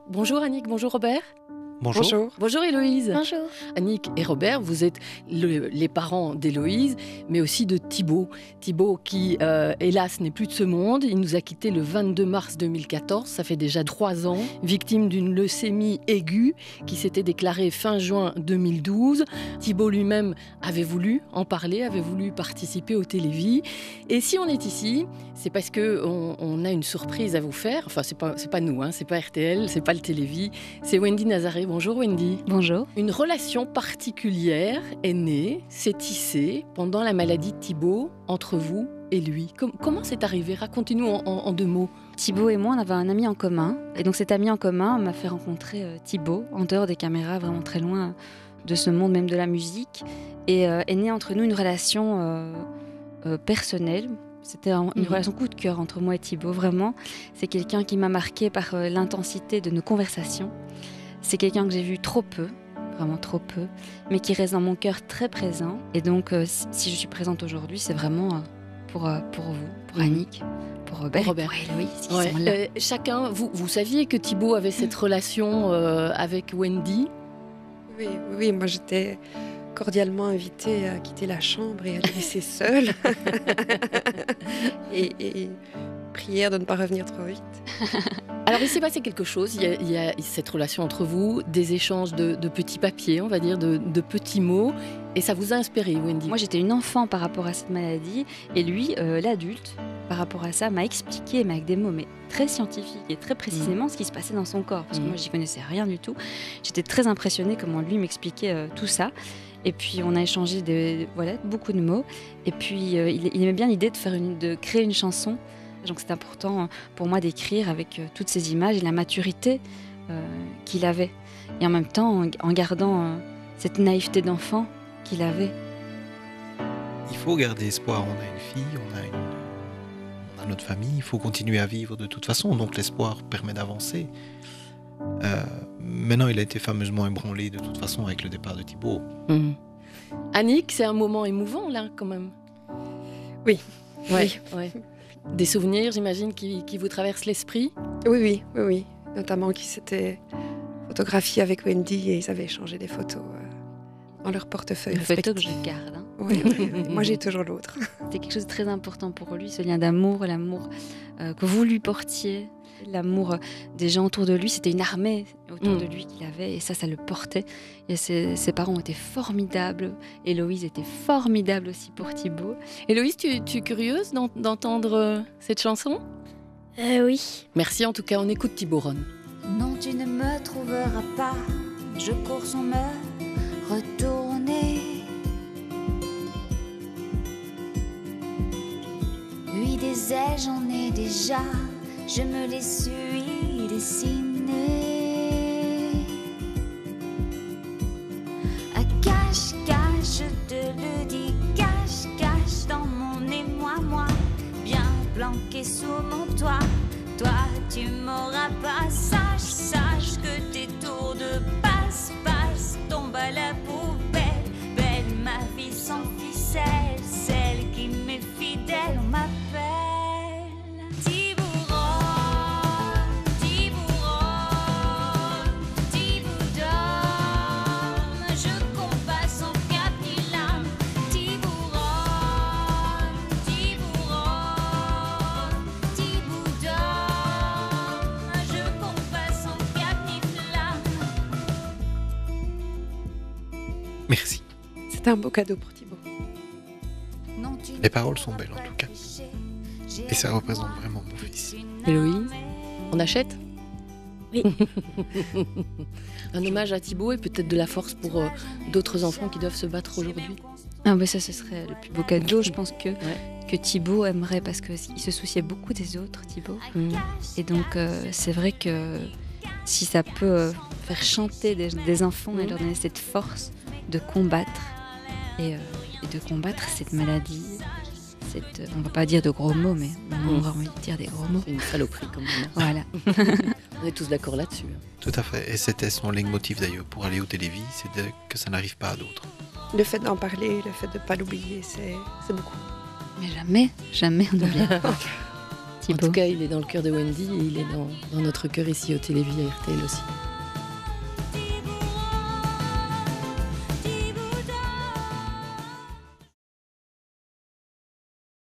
Bonjour Annick, bonjour Robert. Bonjour. Bonjour. Bonjour Héloïse. Bonjour. Annick et Robert, vous êtes les parents d'Héloïse, mais aussi de Thibaut. Thibaut qui, hélas, n'est plus de ce monde. Il nous a quittés le 22 mars 2014, ça fait déjà 3 ans, victime d'une leucémie aiguë qui s'était déclarée fin juin 2012. Thibaut lui-même avait voulu en parler, avait voulu participer au Télévis. Et si on est ici, c'est parce qu'on a une surprise à vous faire. Enfin, c'est pas nous, hein, c'est pas RTL, c'est pas le Télévis, c'est Wendy Nazaré. Bonjour Wendy. Bonjour. Une relation particulière est née, s'est tissée pendant la maladie de Thibaut entre vous et lui. Comment c'est arrivé? Racontez-nous en 2 mots. Thibaut et moi, on avait un ami en commun. Et donc cet ami en commun m'a fait rencontrer Thibaut, en dehors des caméras, vraiment très loin de ce monde, même de la musique. Et est née entre nous une relation personnelle. C'était une relation coup de cœur entre moi et Thibaut, vraiment. C'est quelqu'un qui m'a marqué par l'intensité de nos conversations. C'est quelqu'un que j'ai vu trop peu, vraiment trop peu, mais qui reste dans mon cœur très présent. Et donc, si je suis présente aujourd'hui, c'est vraiment pour vous, pour Annick, pour Robert, pour Héloïse, qui sont là. Chacun, vous saviez que Thibaut avait cette relation avec Wendy? Oui, moi j'étais cordialement invitée à quitter la chambre et à le laisser seule. et prière de ne pas revenir trop vite. Alors il s'est passé quelque chose, il y a cette relation entre vous, des échanges de petits papiers, on va dire, de petits mots, et ça vous a inspiré, Wendy? Moi j'étais une enfant par rapport à cette maladie, et lui, l'adulte, par rapport à ça, m'a expliqué, mais avec des mots mais très scientifiques et très précisément ce qui se passait dans son corps, parce que moi j'y connaissais rien du tout. J'étais très impressionnée comment lui m'expliquait tout ça. Et puis on a échangé beaucoup de mots, et puis il aimait bien l'idée de créer une chanson. Donc c'est important pour moi d'écrire avec toutes ces images et la maturité qu'il avait. Et en même temps, en gardant cette naïveté d'enfant qu'il avait. Il faut garder espoir. On a une fille, on a notre famille. Il faut continuer à vivre de toute façon. Donc l'espoir permet d'avancer. Maintenant, il a été fameusement ébranlé de toute façon avec le départ de Thibaut. Annick, c'est un moment émouvant là quand même. Oui. Ouais. Des souvenirs, j'imagine, qui vous traversent l'esprit? Oui. Notamment qui s'étaient photographiés avec Wendy et ils avaient échangé des photos dans leur portefeuille. Une photo que je garde. Oui. Moi j'ai toujours l'autre. C'était quelque chose de très important pour lui, ce lien d'amour, l'amour que vous lui portiez, l'amour des gens autour de lui. C'était une armée autour de lui qu'il avait, et ça le portait. Et ses parents étaient formidables. Héloïse était formidable aussi pour Thibaut. Héloïse, tu es curieuse d'entendre cette chanson? Oui. Merci, en tout cas, on écoute Thibaut Ron. Non, tu ne me trouveras pas, je cours sans me retourner. Oui, des ailes, j'en ai déjà, je me les suis dessiner. À cache, je te le dis, cache, dans mon émoi, moi, bien planqué sous mon toit. Toi, tu m'auras pas, sache que tes tours de passe tombent à la poubelle. Belle ma vie sans ficelle, celle qui m'est fidèle, on m'appelle Merci. C'était un beau cadeau pour Thibaut. Les paroles sont belles en tout cas. Et ça représente vraiment mon fils. Héloïse, on achète? Oui. Un hommage à Thibaut et peut-être de la force pour d'autres enfants qui doivent se battre aujourd'hui. Ah bah ça, ce serait le plus beau cadeau, je pense que Thibaut aimerait, parce qu'il se souciait beaucoup des autres, Thibaut. Et donc c'est vrai que si ça peut faire chanter des enfants et leur donner cette force de combattre et de combattre cette maladie, on va pas dire de gros mots, mais on aura envie de dire des gros mots. C'est une saloperie comme ça. Voilà. On est tous d'accord là-dessus. Tout à fait. Et c'était son leitmotiv d'ailleurs pour aller au Télévis, c'est que ça n'arrive pas à d'autres. Le fait d'en parler, le fait de ne pas l'oublier, c'est beaucoup. Mais jamais on n'oubliera pas. En tout cas, il est dans le cœur de Wendy et il est dans notre cœur ici au Télévis à RTL aussi.